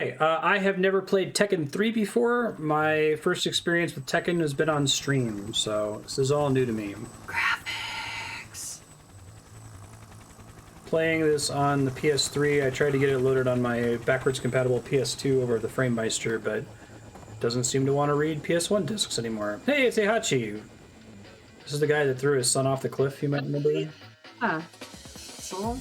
Hey, I have never played Tekken 3 before. My first experience with Tekken has been on stream, so this is all new to me. Graphics. Playing this on the PS3, I tried to get it loaded on my backwards compatible PS2 over the FrameMeister, but it doesn't seem to want to read PS1 discs anymore. Hey, it's Heihachi. This is the guy that threw his son off the cliff, you might remember. So?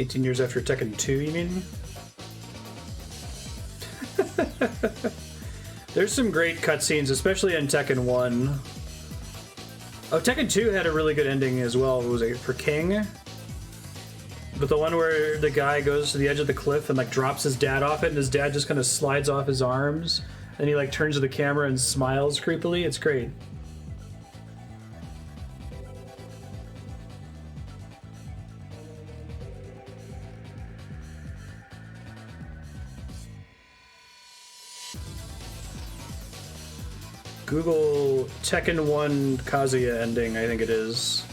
18 years after Tekken 2, you mean? There's some great cutscenes, especially in Tekken 1. Oh, Tekken 2 had a really good ending as well. It was for King. But the one where the guy goes to the edge of the cliff and like drops his dad off it, and his dad just kind of slides off his arms, and he like turns to the camera and smiles creepily. It's great. Google Tekken 1 Kazuya ending, I think it is.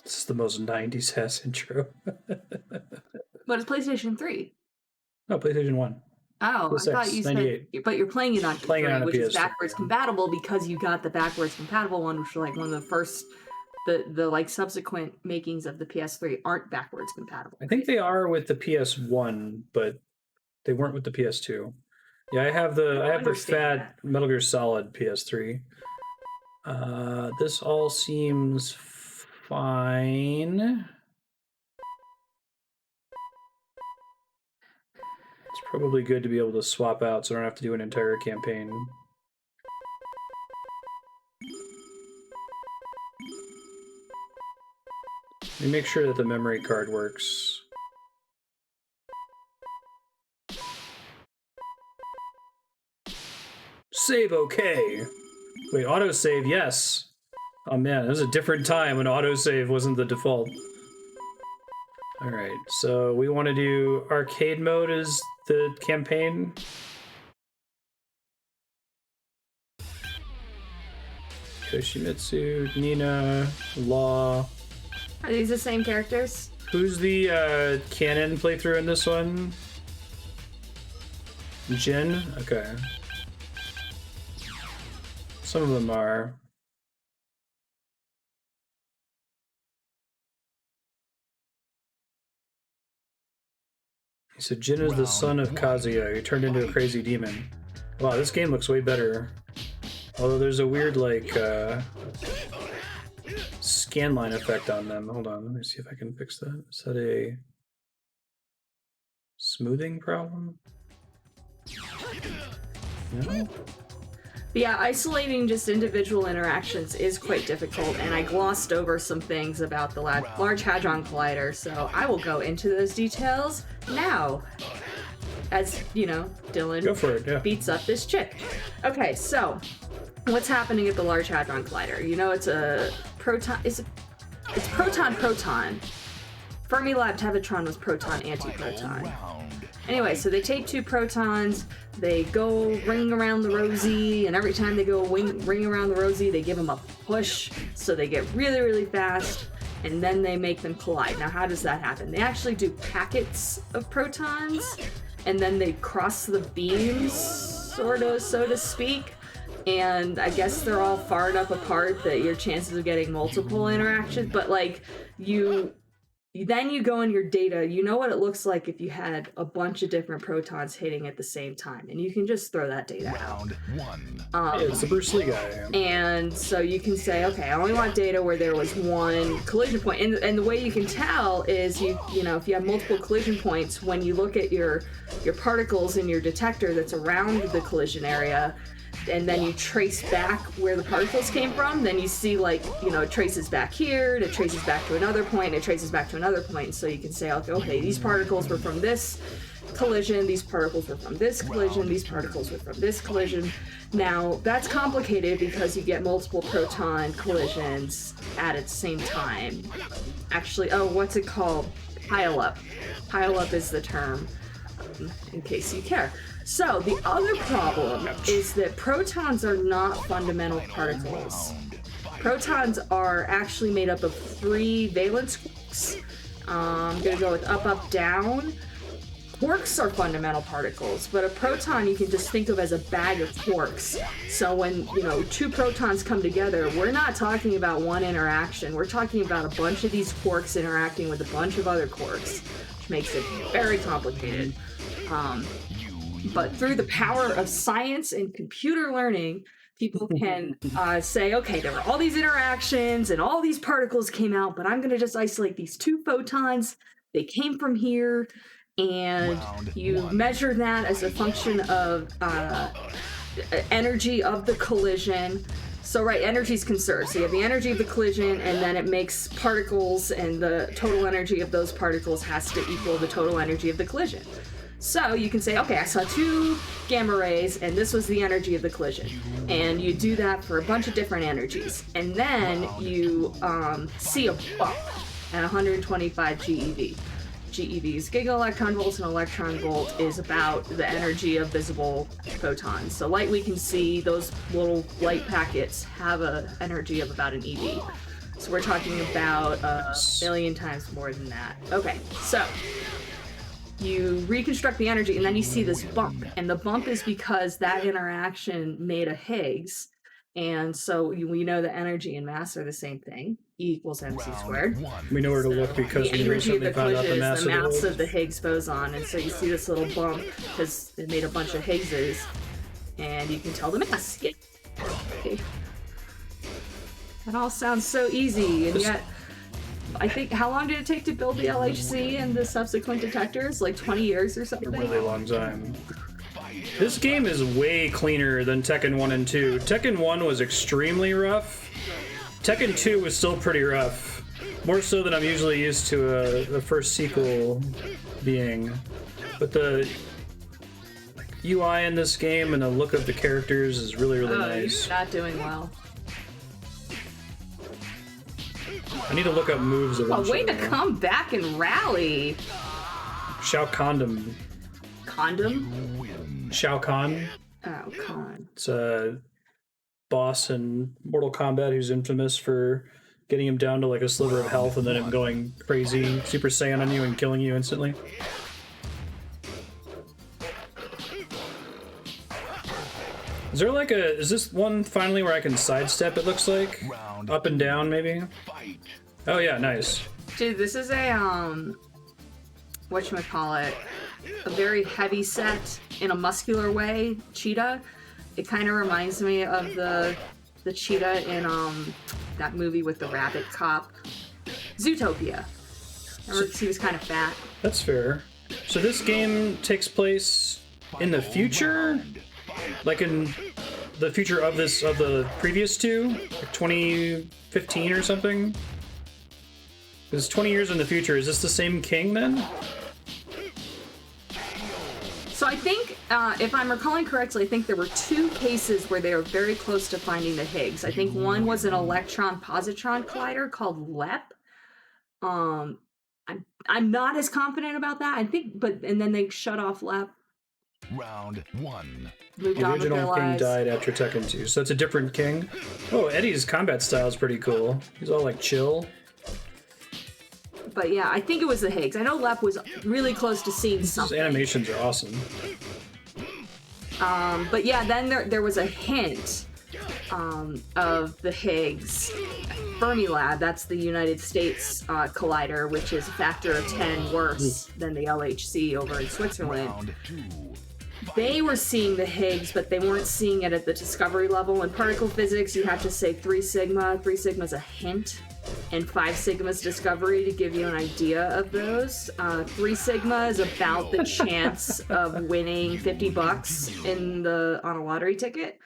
This is the most 90s ass intro. But it's PlayStation 3. No, PlayStation 1. Oh, PS6, I thought you 98. said, but you're playing it on PS3, which is PS3. backwards compatible because you got the backwards compatible one, which was like one of the first, the like subsequent makings of the PS3 aren't backwards compatible. I think they are with the PS1, but they weren't with the PS2. Yeah, I have the fat Metal Gear Solid PS3. This all seems fine. It's probably good to be able to swap out so I don't have to do an entire campaign. Let me make sure that the memory card works. Save okay. Wait, autosave, yes. Oh man, it was a different time when autosave wasn't the default. Alright, so we want to do arcade mode as the campaign. Yoshimitsu, Nina, Law. Are these the same characters? Who's the canon playthrough in this one? Jin? Okay. Some of them are. He said Jin is the son of Kazuya, who turned into a crazy demon. Wow, this game looks way better. Although there's a weird, like, scanline effect on them. Hold on, let me see if I can fix that. Is that a smoothing problem? No? Yeah, isolating just individual interactions is quite difficult, and I glossed over some things about the Large Hadron Collider, so I will go into those details now. As, you know, Dylan Go for it, yeah. beats up this chick. Okay, so, what's happening at the Large Hadron Collider? You know, it's a proton... It's proton-proton. Fermilab Tevatron was proton-antiproton. Anyway, so they take two protons, they go ring around the rosy, and every time they go ring around the rosy, they give them a push, so they get really, really fast, and then they make them collide. Now, how does that happen? They actually do packets of protons, and then they cross the beams, sort of, so to speak, and I guess they're all far enough apart that your chances of getting multiple interactions, but, like, then you go in your data, you know what it looks like if you had a bunch of different protons hitting at the same time, and you can just throw that data out. It's the Bruce Lee guy. And so you can say, okay, I only want data where there was one collision point. And the way you can tell is, you know, if you have multiple collision points, when you look at your particles in your detector that's around the collision area, and then you trace back where the particles came from, then you see, like, you know, it traces back here, it traces back to another point, it traces back to another point, so you can say, okay, these particles were from this collision, these particles were from this collision, these particles were from this collision. Now, that's complicated because you get multiple proton collisions at the same time. Actually, oh, what's it called? Pile up. Pile up is the term, in case you care. So, the other problem is that protons are not fundamental particles. Protons are actually made up of 3 valence quarks. I'm gonna go with up, up, down. Quarks are fundamental particles, but a proton you can just think of as a bag of quarks. So when, 2 protons come together, we're not talking about one interaction. We're talking about a bunch of these quarks interacting with a bunch of other quarks, which makes it very complicated. But through the power of science and computer learning, people can say, okay, there were all these interactions and all these particles came out, but I'm going to just isolate these 2 photons. They came from here, and you measure that as a function of energy of the collision. So, right, energy is conserved. So you have the energy of the collision, and then it makes particles, and the total energy of those particles has to equal the total energy of the collision. So you can say, okay, I saw 2 gamma rays, and this was the energy of the collision. And you do that for a bunch of different energies. And then you see a bump at 125 GeV. GeV is giga-electron volts, and electron volt is about the energy of visible photons. So light we can see, those little light packets have an energy of about an eV. So we're talking about a million times more than that. Okay, so you reconstruct the energy, and then you see this bump. And the bump is because that interaction made a Higgs. And so we know that energy and mass are the same thing. E equals mc squared. We know where to look because we recently found out the mass is the mass of the Higgs boson. And so you see this little bump because it made a bunch of Higgses. And you can tell the mass. Yeah. Okay. That all sounds so easy, and yet I think, how long did it take to build the LHC and the subsequent detectors? Like 20 years or something? A really long time. This game is way cleaner than Tekken 1 and 2. Tekken 1 was extremely rough. Tekken 2 was still pretty rough. More so than I'm usually used to a first sequel being. But the UI in this game and the look of the characters is really, really nice. You're not doing well. I need to look up moves eventually. A way to come back and rally. Shao Condom. Condom? Shao Kahn. Oh, Kahn. It's a boss in Mortal Kombat who's infamous for getting him down to like a sliver of health and then him going crazy, Super Saiyan on you and killing you instantly. Is there like is this one finally where I can sidestep, it looks like? Up and down, maybe? Oh yeah, nice. Dude, this is a, whatchamacallit, a very heavy set in a muscular way, cheetah. It kind of reminds me of the cheetah in, that movie with the rabbit cop. Zootopia. Remember, he was kind of fat. That's fair. So this game takes place in the future? Like in the future of the previous 2? Like 2015 or something? Because 20 years in the future, is this the same king then? So I think, if I'm recalling correctly, I think there were 2 cases where they were very close to finding the Higgs. I think one was an electron-positron collider called LEP. I'm not as confident about that. I think, and then they shut off LEP. Round 1. Moved The on with their original king lives. died after Tekken 2, so it's a different king. Oh, Eddy's combat style is pretty cool. He's all like chill. But yeah, I think it was the Higgs. I know Lep was really close to seeing His something. animations are awesome. But yeah, then there was a hint of the Higgs. Fermilab, that's the United States collider, which is a factor of 10 worse than the LHC over in Switzerland. Round 2. They were seeing the Higgs, but they weren't seeing it at the discovery level. In particle physics, you have to say 3 sigma. 3 sigma's a hint, and 5 sigma's discovery to give you an idea of those. 3 sigma is about the chance of winning $50 on a lottery ticket,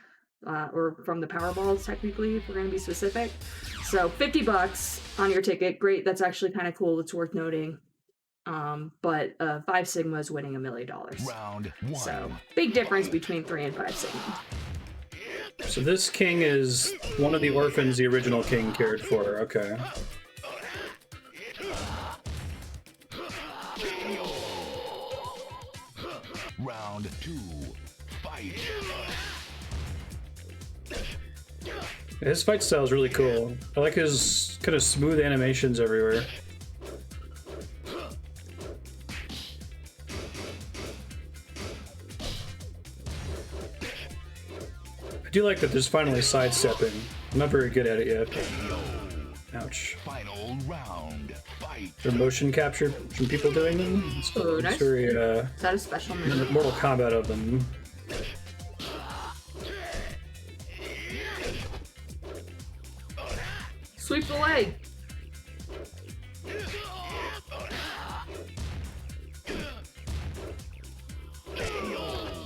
or from the Powerball, technically, if we're going to be specific. So $50 on your ticket, great. That's actually kind of cool. It's worth noting. But 5 Sigma is winning $1 million. Round 1. So big difference between 3 and 5 Sigma. So this king is one of the orphans the original king cared for. Okay. Round 2. Fight. His fight style is really cool. I like his kind of smooth animations everywhere. I do like that there's finally sidestepping. I'm not very good at it yet. Ouch. Final round. Fight. The motion capture from people doing them. It's Nice. very Is that a special move? Mortal Kombat of them. Sweep the leg.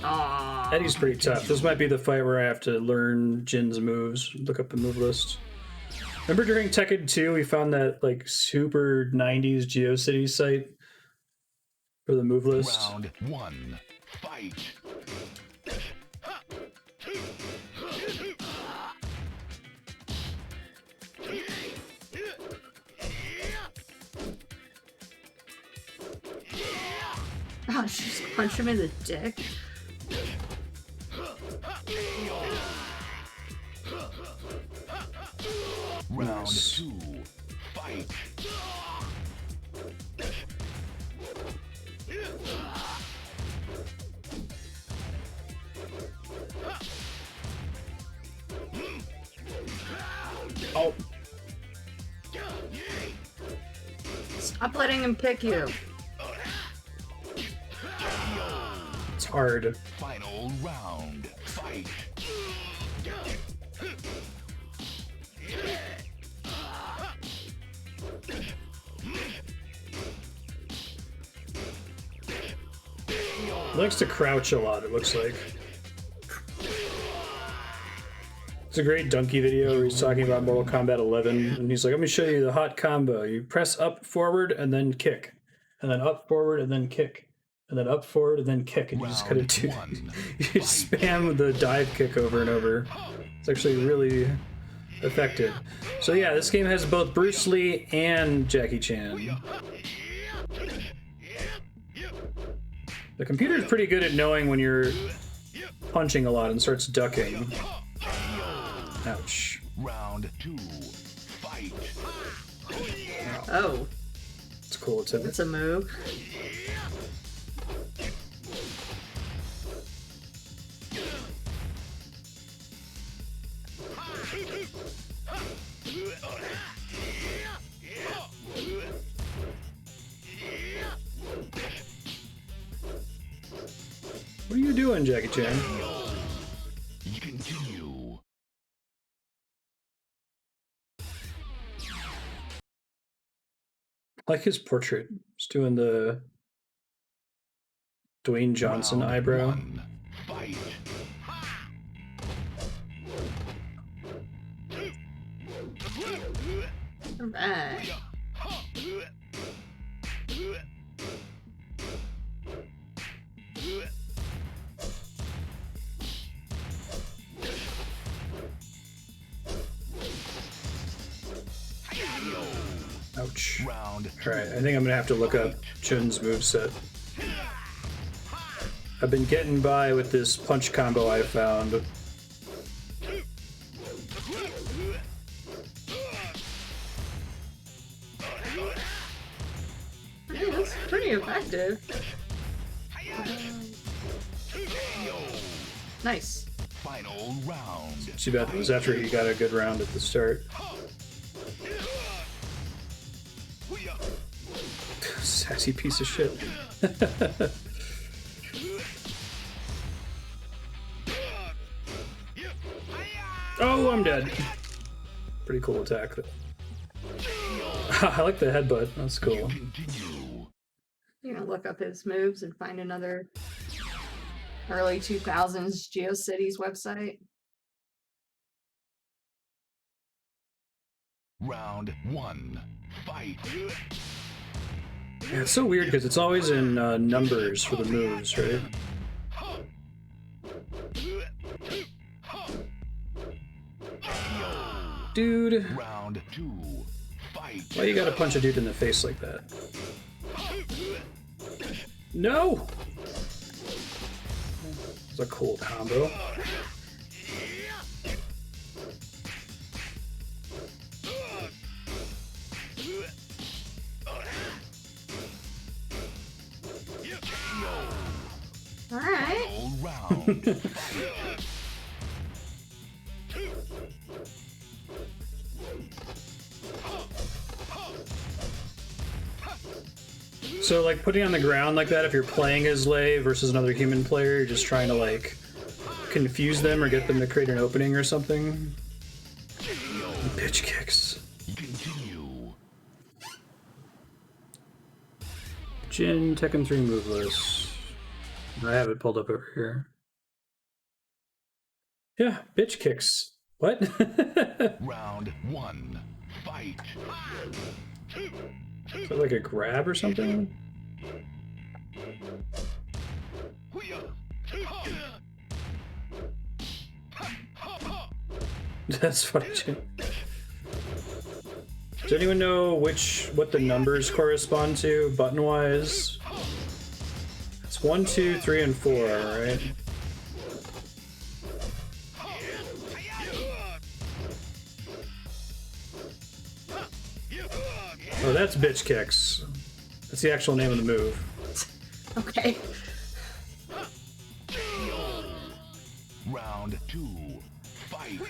Aww. Eddie's pretty tough. This might be the fight where I have to learn Jin's moves. Look up the move list. Remember during Tekken 2, we found that like super 90s GeoCities site for the move list? Round 1. Fight. Oh, she just punched him in the dick. Round Nice. 2. Fight. Oh, Stop letting him pick you. it's hard. Final round. Fight. He likes to crouch a lot, it looks like. It's a great donkey video where he's talking about Mortal Kombat 11, and he's like, let me show you the hot combo. You press up, forward, and then kick. And then up, forward, and then kick. And then up, forward, and then kick. And you just kind of do... you spam the dive kick over and over. It's actually really effective. So yeah, this game has both Bruce Lee and Jackie Chan. The computer's pretty good at knowing when you're punching a lot and starts ducking. Ouch. Round 2. Fight. Oh, It's cool. It's a that's a move. What are you doing, Jackie Chan? Continue. I like his portrait. Just doing the Dwayne Johnson Round eyebrow. 1. Fight. Alright. Ouch. Round 2. Alright, I think I'm gonna have to look up Chun's moveset. I've been getting by with this punch combo I found. Hey, that's pretty effective. Nice. Final round. Too bad it was after he got a good round at the start. Sassy piece of shit. Oh, I'm dead. Pretty cool attack. I like the headbutt. That's cool. Continue. You're gonna look up his moves and find another early 2000s GeoCities website. Round 1. Fight. Yeah, it's so weird because it's always in numbers for the moves, right? Dude. Round 2. Fight. Why you gotta punch a dude in the face like that? No! It's a cool combo. Alright. All round. So, like, putting on the ground like that, if you're playing as Lei versus another human player, you're just trying to, like, confuse them or get them to create an opening or something. Bitch kicks. Continue. Jin, Tekken 3 move list. I have it pulled up over here. Yeah, bitch kicks. What? Round 1. Fight. Is that like a grab or something? That's funny too. Does anyone know what the numbers correspond to button-wise? It's 1, 2, 3, and 4, right? Oh, that's bitch kicks. That's the actual name of the move. Okay. Round 2. Fight.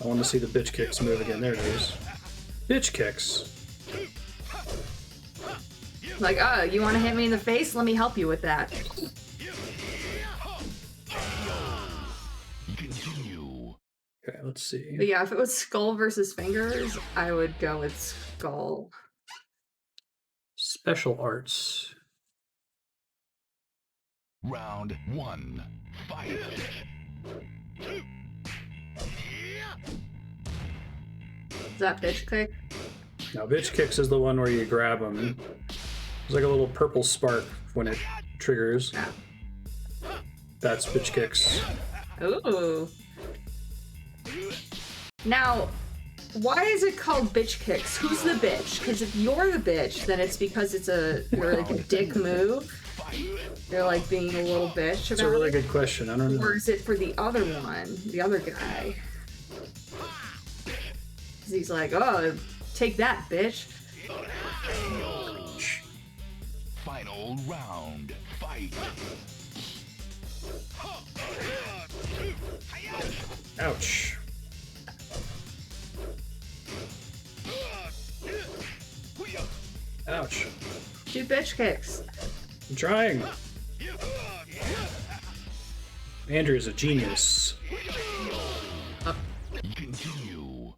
I want to see the bitch kicks move again. There it is. Bitch kicks. Like, oh, you want to hit me in the face? Let me help you with that. Continue. Okay, let's see. But yeah, if it was skull versus fingers, I would go with skull. Special arts. Round 1. Fight. Is that bitch kick? Now, bitch kicks is the one where you grab them. There's like a little purple spark when it triggers. Yeah. That's bitch kicks. Ooh. Now, why is it called bitch kicks? Who's the bitch? Because if you're the bitch, then it's because you're like a dick move. You're like being a little bitch about That's a really it. good question. I don't know. Or is it for the other one, the other guy? 'Cause he's like, oh, take that, bitch. Final round. Fight. Ouch. Ouch. Do bitch kicks. I'm trying. Andrew is a genius. Continue.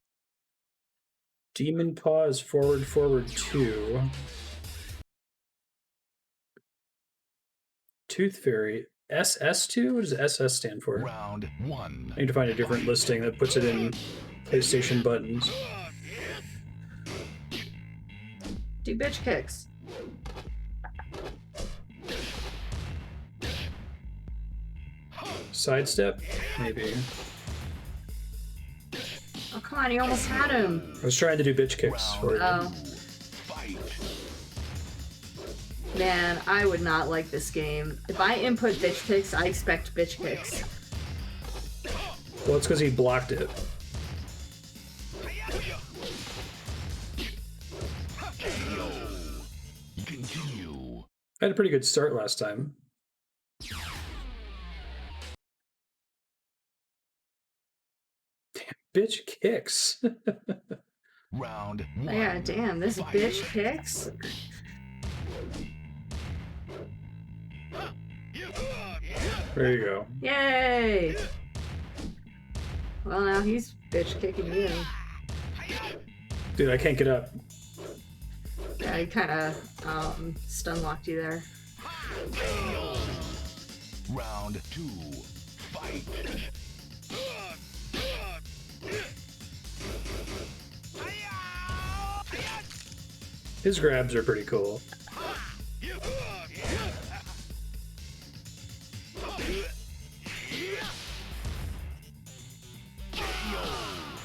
Demon Paw is forward, forward 2. Tooth Fairy. SS2? What does SS stand for? Round 1. I need to find a different listing that puts it in PlayStation buttons. Do bitch kicks. Sidestep? Maybe. Oh, come on, you almost had him. I was trying to do bitch kicks for it. Oh. Fight. Man, I would not like this game. If I input bitch kicks, I expect bitch kicks. Well, it's because he blocked it. Continue. I had a pretty good start last time. Damn, bitch kicks. Round 1. Oh, yeah, damn, this bitch kicks. There you go. Yay! Well, now he's bitch kicking you. Dude, I can't get up. Yeah, he kind of stun locked you there. Round 2. Fight. His grabs are pretty cool.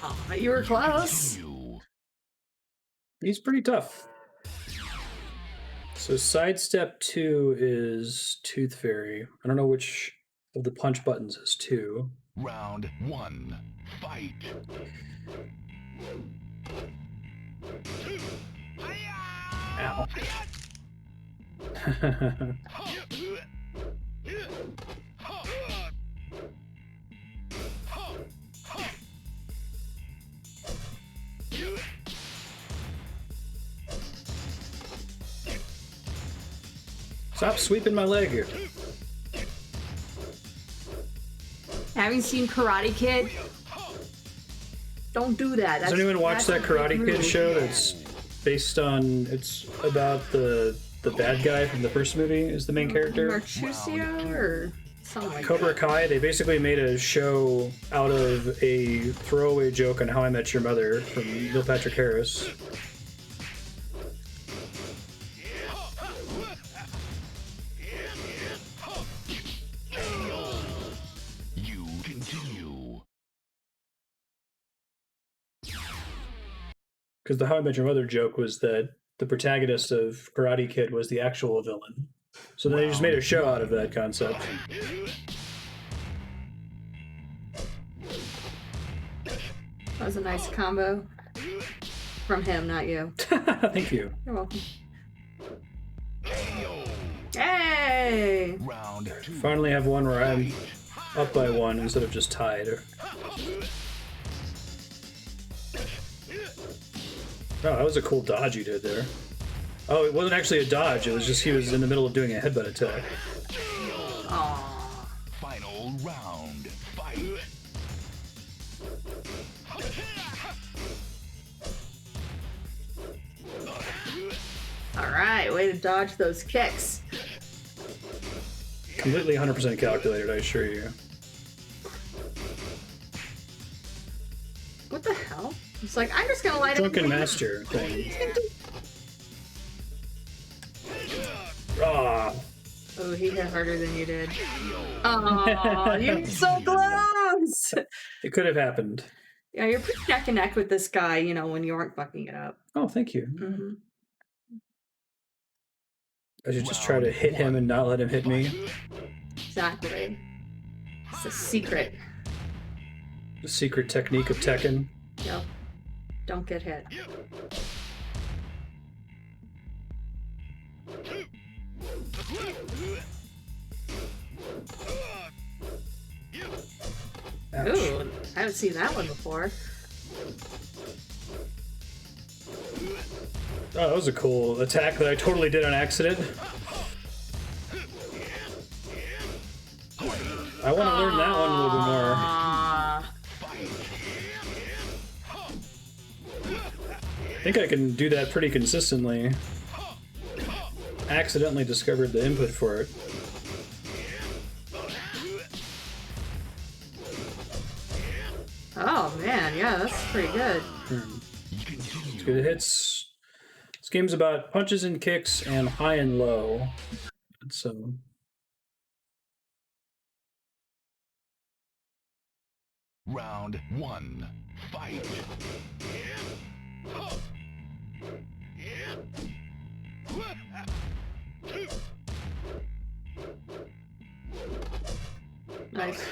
Oh, you were close. Continue. He's pretty tough. So sidestep 2 is Tooth Fairy. I don't know which of the punch buttons is 2. Round 1. Fight. Ow. Stop sweeping my leg. Having seen Karate Kid, don't do that. Has anyone watched that that's a Karate big Kid move. show that's based on, it's about the bad guy from the first movie is the main character? Mercutio or something like Cobra that. Kai, they basically made a show out of a throwaway joke on How I Met Your Mother from Neil Patrick Harris. You continue. Because the How I Met Your Mother joke was that the protagonist of Karate Kid was the actual villain. So they just made a show out of that concept. That was a nice combo. From him, not you. Thank you. You're welcome. Hey! Round 2. Finally have one where I'm up by 1 instead of just tied. Oh, that was a cool dodge you did there. Oh, it wasn't actually a dodge, it was just he was in the middle of doing a headbutt attack. Aww. Final round. Fight. Alright, way to dodge those kicks. Completely 100% calculated, I assure you. What the hell? It's like, I'm just gonna light it. Drunken Master thing. Ah, Oh, he hit harder than you did. Oh, you're so close! it could have happened. Yeah, you're pretty neck and neck with this guy, you know, when you aren't fucking it up. Oh, thank you. Mm-hmm. I should just try to hit him and not let him hit me. Exactly. It's a secret. The secret technique of Tekken. Yep. Don't get hit. Ouch. Ooh, I haven't seen that one before. Oh, that was a cool attack that I totally did on accident. I want to learn that one a little bit more. I think I can do that pretty consistently. Accidentally discovered the input for it. Oh man, yeah, that's pretty good. It's good. It hits. This game's about punches and kicks and high and low. So Round 1. Fight. Nice.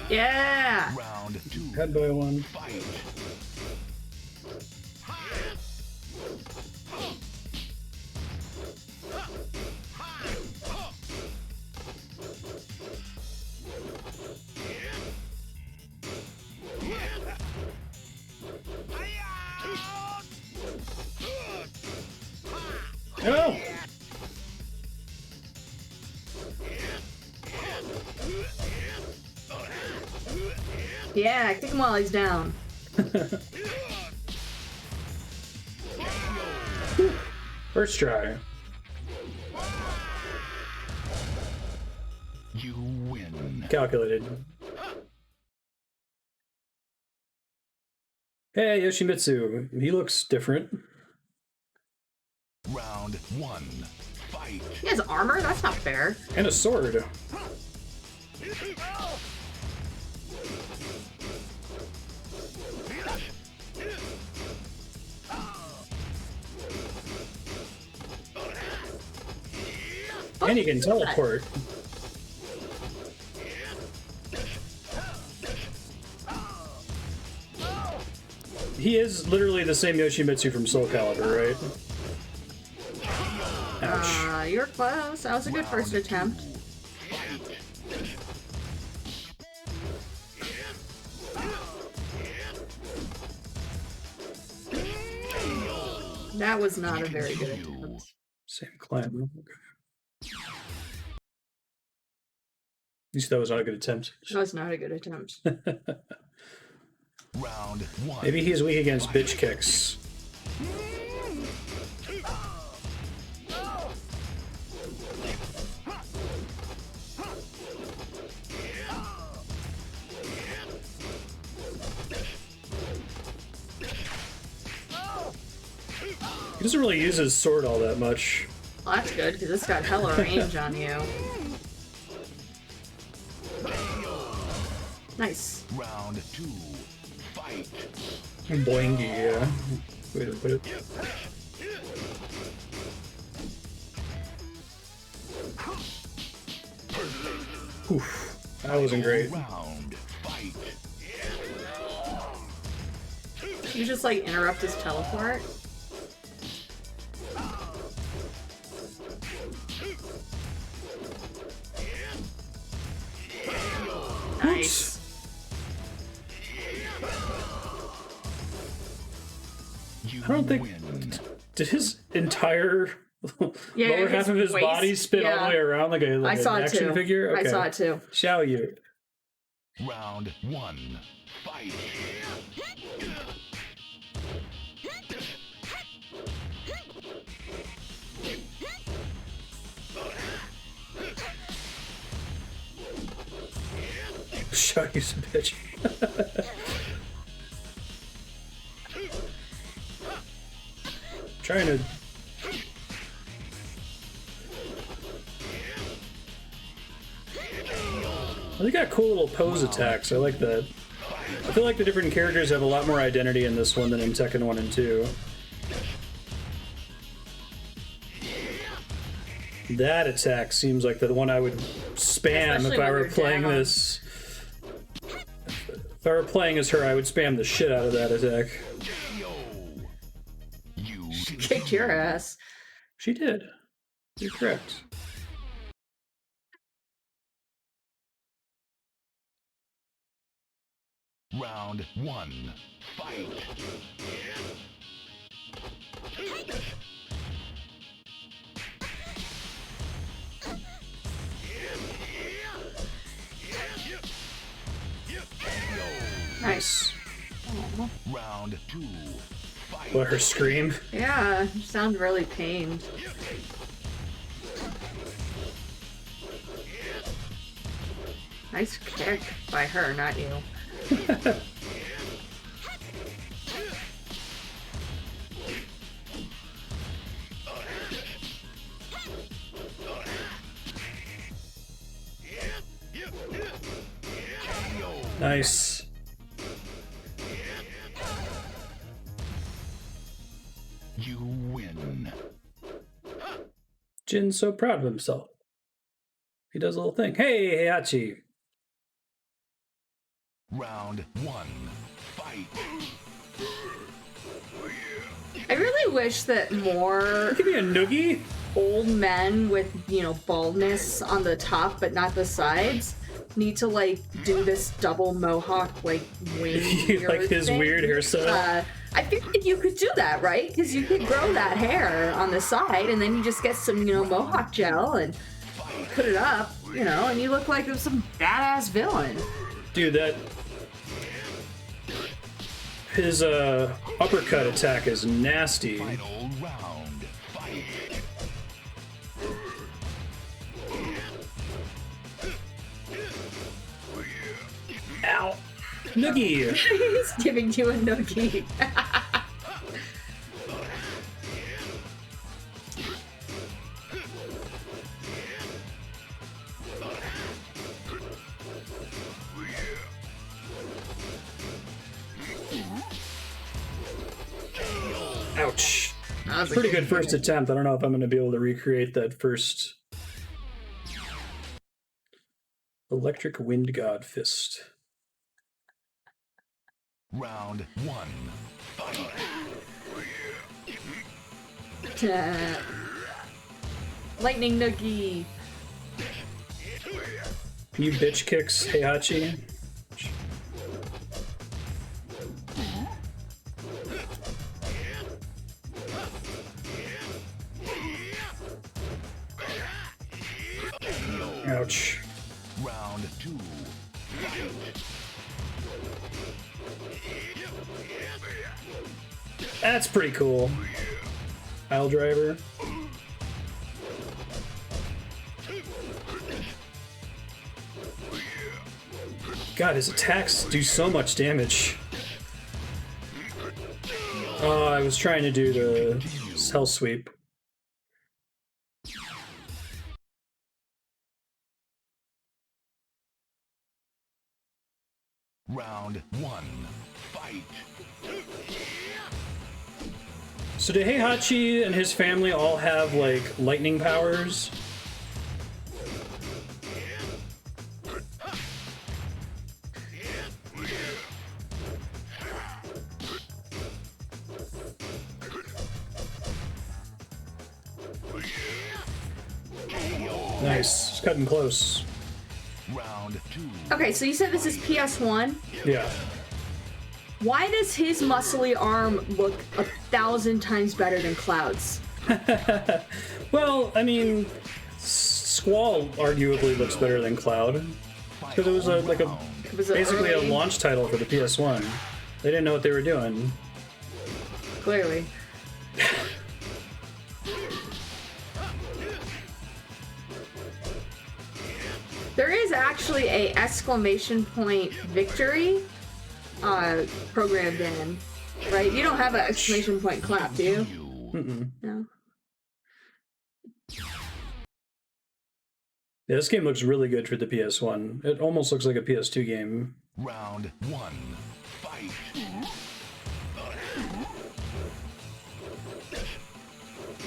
Yeah! Round 2. head by 1. Fight. Oh! Yeah, kick him while he's down. First try. You win. Calculated. Hey, Yoshimitsu. He looks different. Round 1. Fight. He has armor? That's not fair. And a sword. And he can teleport. He is literally the same Yoshimitsu from Soul Calibur, right? Ouch. You're close. That was a good first attempt. That was not a very good attempt. Same clan. Okay. At least that was not a good attempt. That was not a good attempt. Round 1. Maybe he's weak against bitch kicks. He doesn't really use his sword all that much. Well, that's good, because it's got hella range on you. Nice. Round 2. Fight. Boingy, yeah. Way to put it. Oof. That wasn't great. Round. Fight. You just like interrupt his teleport. Nice. You I don't think. win. Did his entire Yeah, lower his half of his waist, body spin all yeah. the way around like, I saw an it action too. figure? Okay. I saw it too. Xiaoyu. Round 1. Fight. Xiaoyu's a bitch. Trying to. Well, they got cool little pose attacks. I like that. I feel like the different characters have a lot more identity in this one than in Tekken 1 and 2. That attack seems like the one I would spam Especially if I when were you're playing down. this. If I were playing as her, I would spam the shit out of that attack. You Kicked your ass. She did. You're correct. Round 1. Fight. Nice. Round 2. Fight. What, her scream? Yeah, you sound really pained. Nice kick by her, not you. Nice. You win. Jin's so proud of himself. He does a little thing. Hey, Heihachi. Round 1. Fight. I really wish that more Give me a noogie. old men with, you know, baldness on the top but not the sides need to like do this double mohawk like wing Like his thing. weird hairstyle. I feel like you could do that, right? Because you could grow that hair on the side and then you just get some, you know, mohawk gel and put it up, you know, and you look like some badass villain. Dude, that... His uppercut attack is nasty. Final round. Fight. Noogie! He's giving you a noogie. Ouch. That's a Pretty good first attempt. I don't know if I'm going to be able to recreate that first. Electric Wind God Fist. Round 1. Fight. Lightning noogie. You bitch kicks, Heihachi. Ouch. Round 2. That's pretty cool. Pile driver. God, his attacks do so much damage. Oh, I was trying to do the Hell Sweep. Round 1. Fight. So do Heihachi and his family all have, like, lightning powers? Nice. It's cutting close. Round 2. Okay, so you said this is PS1. Yeah. Why does his muscly arm look 1,000 times better than Cloud's? Well, I mean, Squall arguably looks better than Cloud. Because it was It was basically a early- launch title for the PS1. They didn't know what they were doing. Clearly. There is actually a exclamation point victory programmed in, right? You don't have an exclamation point clap, do you? No. Yeah, this game looks really good for the PS1. It almost looks like a PS2 game. Round 1. Fight.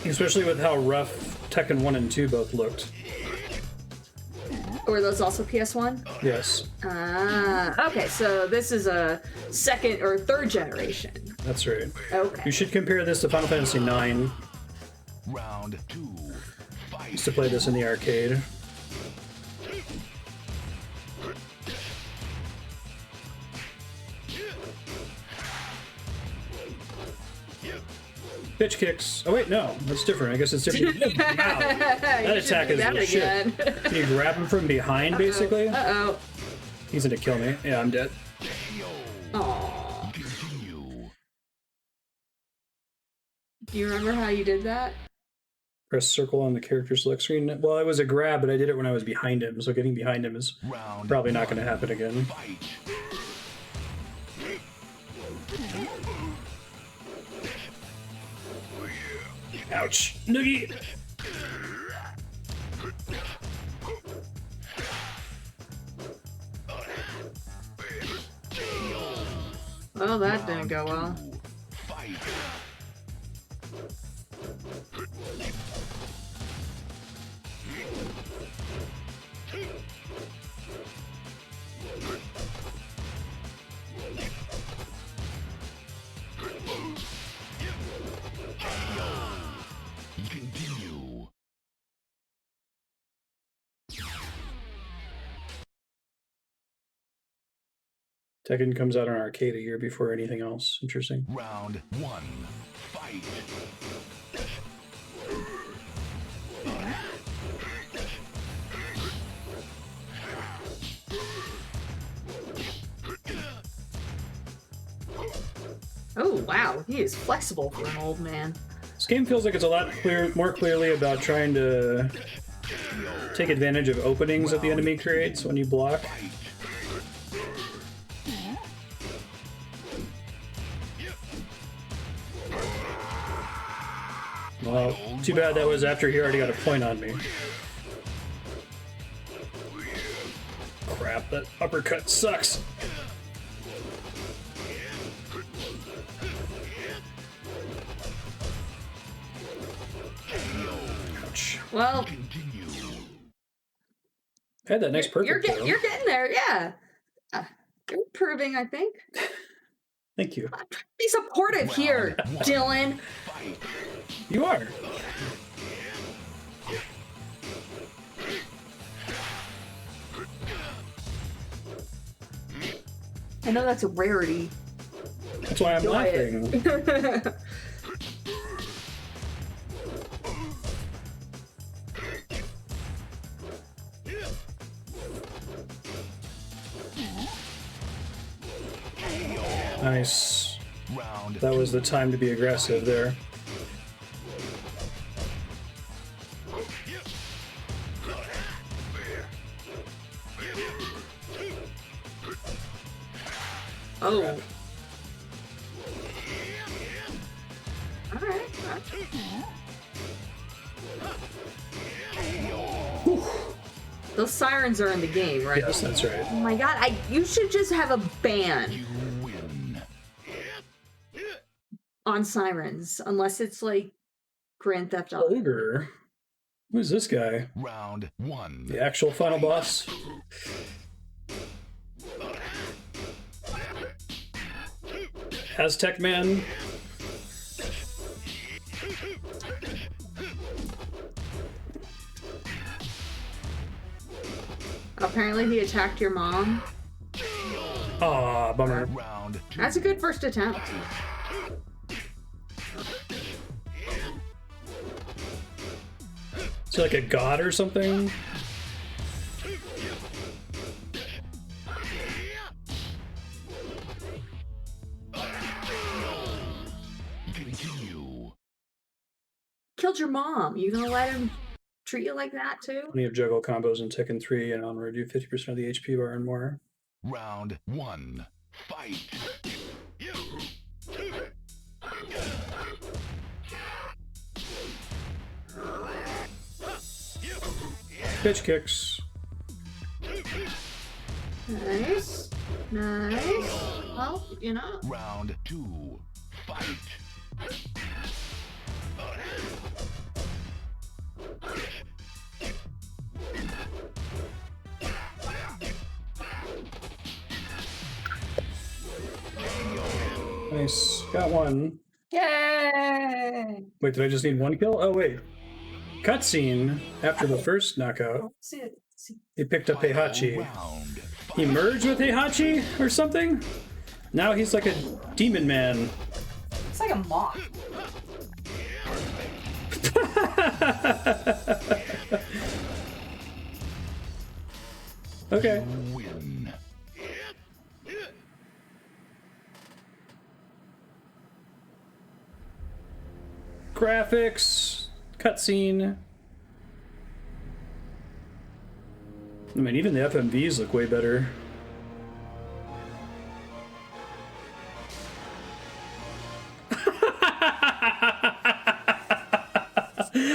Especially with how rough Tekken 1 and 2 both looked. Or those also PS1? Yes, Ah, okay, so this is a second or third generation. that's right. Okay. You should compare this to Final Fantasy IX. Round 2. Fight. Used to play this in the arcade. Bitch kicks. Oh wait, no, that's different. I guess it's different. Wow, that attack is that legit. again. Can you grab him from behind, basically? Uh-oh. He's gonna kill me. Yeah, I'm dead. Aww. Continue. Do you remember how you did that? Press circle on the character select screen. Well, it was a grab, but I did it when I was behind him, so getting behind him is Round probably not going to 1. happen again. Fight. Ouch. Noogie! Well, that didn't go well. Fight. Continue. Tekken comes out on arcade a year before anything else. Interesting. Round 1. Fight. Oh, wow. He is flexible for an old man. This game feels like it's a lot more clearly about trying to take advantage of openings that the enemy creates when you block. well, too bad that was after he already got a point on me. Crap, that uppercut sucks. Ouch. Well, Continue. I had that nice perfect throw. you're getting there, yeah. You're improving, I think. Thank you. Be supportive here, Dylan. Fight. You are. I know that's a rarity. That's why I'm laughing. Nice. Round That was the time to be aggressive there. Oh. Alright. Those sirens are in the game, right? Yes, that's right. Oh my god, you should just have a ban you win. on sirens, unless it's like Grand Theft Auto. Ogre. Who's this guy? Round 1. The actual final boss? Aztec Man? Apparently he attacked your mom. Aw, bummer. Round 2. That's a good first attempt. Is he like a god or something? Continue. Killed your mom. You gonna let him treat you like that too? Plenty of juggle combos in Tekken 3 and onward. Do 50% of the HP bar and more. Round 1. Fight. Pitch kicks. Nice. Nice. Well, you know. Round 2. Fight. Nice. Got one. Yay! Wait, did I just need one kill? Oh, wait. Cutscene after the first knockout. See it. See. He picked up Heihachi. Round. He merged with Heihachi or something? Now he's like a demon man. It's like a moth. Okay. Win. Graphics. Cutscene. I mean, even the FMVs look way better.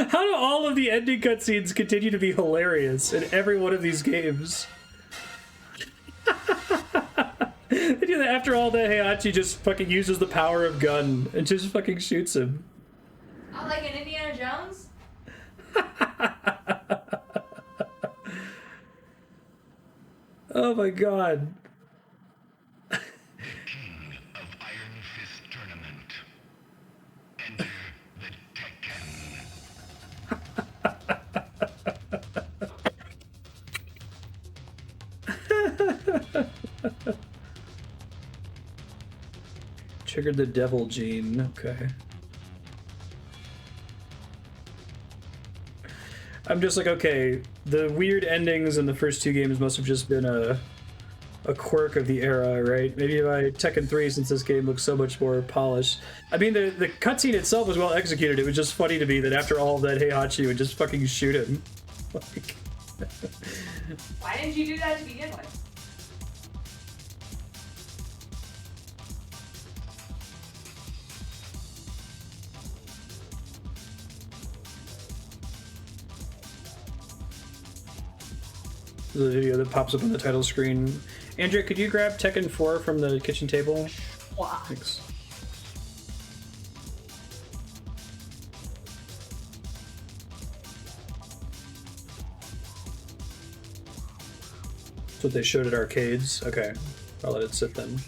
How do all of the ending cutscenes continue to be hilarious in every one of these games? They do that after all that. Heihachi just fucking uses the power of gun and just fucking shoots him. Oh, like in Indiana Jones? Oh my god. King of Iron Fist Tournament. Enter the Tekken. Triggered the devil gene. Okay. I'm just like, okay, the weird endings in the first two games must have just been a quirk of the era, right? Maybe by Tekken 3, since this game looks so much more polished. I mean, the cutscene itself was well executed. It was just funny to me that after all of that, Heihachi would just fucking shoot him. Like... Why didn't you do that to begin with? The video that pops up on the title screen. Andrea, could you grab Tekken 4 from the kitchen table? Wow. Thanks. That's what they showed at arcades. Okay, I'll let it sit then.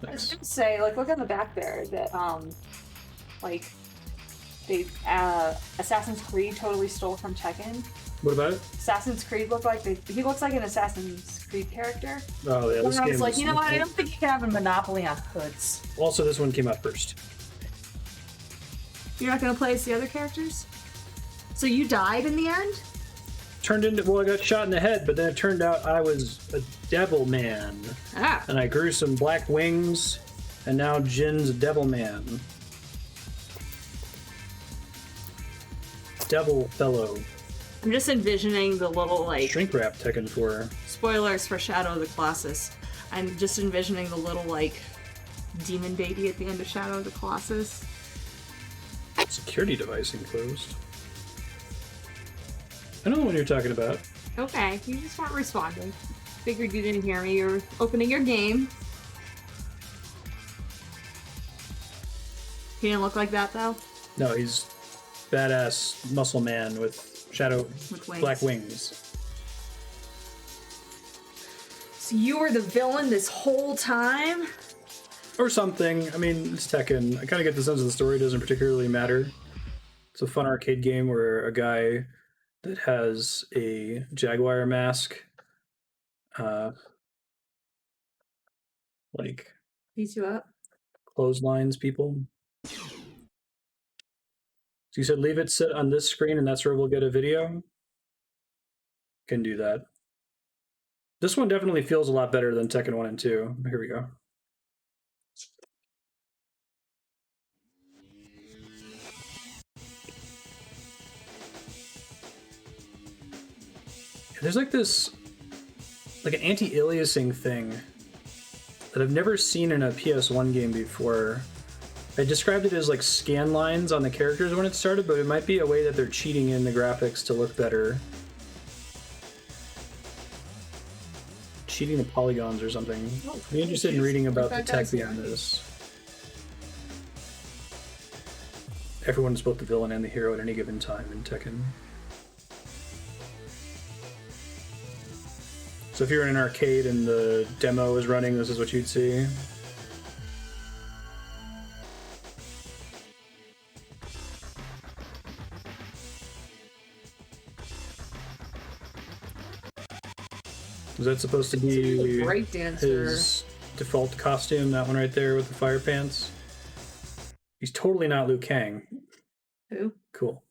I was Nice. gonna say, like, look on the back there that, like, they, Assassin's Creed totally stole from Tekken. What about it? Assassin's Creed looked like he looks like an Assassin's Creed character. Oh yeah, this And I game was like, is- you know what? I don't think you can have a monopoly on hoods. Also, this one came out first. You're not gonna play as the other characters? So you died in the end? Turned into, well, I got shot in the head, but then it turned out I was a devil man. Ah. And I grew some black wings, and now Jin's a devil man. Devil fellow. I'm just envisioning the little, like, Shrink wrap Tekken 4. spoilers for Shadow of the Colossus. I'm just envisioning the little, like, demon baby at the end of Shadow of the Colossus. Security device enclosed. I know the one you're talking about. Okay, you just weren't responding. Figured you didn't hear me. You're opening your game. He didn't look like that, though? No, he's badass muscle man with With wings. black wings. So you were the villain this whole time? Or something. I mean, it's Tekken. I kind of get the sense of the story doesn't particularly matter. It's a fun arcade game where a guy that has a jaguar mask, like Beat you up? clotheslines people. So you said leave it sit on this screen and that's where we'll get a video? Can do that. This one definitely feels a lot better than Tekken 1 and 2. Here we go. There's like this, like an anti-aliasing thing that I've never seen in a PS1 game before. I described it as like scan lines on the characters when it started, but it might be a way that they're cheating in the graphics to look better. Cheating the polygons or something. I'd be interested in reading about the tech behind this. Everyone's both the villain and the hero at any given time in Tekken. So if you're in an arcade and the demo is running, this is what you'd see. Is that supposed to be Breakdancer. his default costume? That one right there with the fire pants? He's totally not Liu Kang. Who? Cool.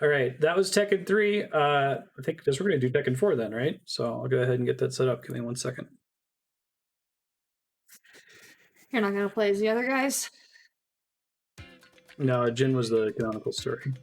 All right, that was Tekken 3. I think we're going to do Tekken 4 then, right? So I'll go ahead and get that set up. Give me 1 second. You're not gonna play as the other guys? No, Jin was the canonical story.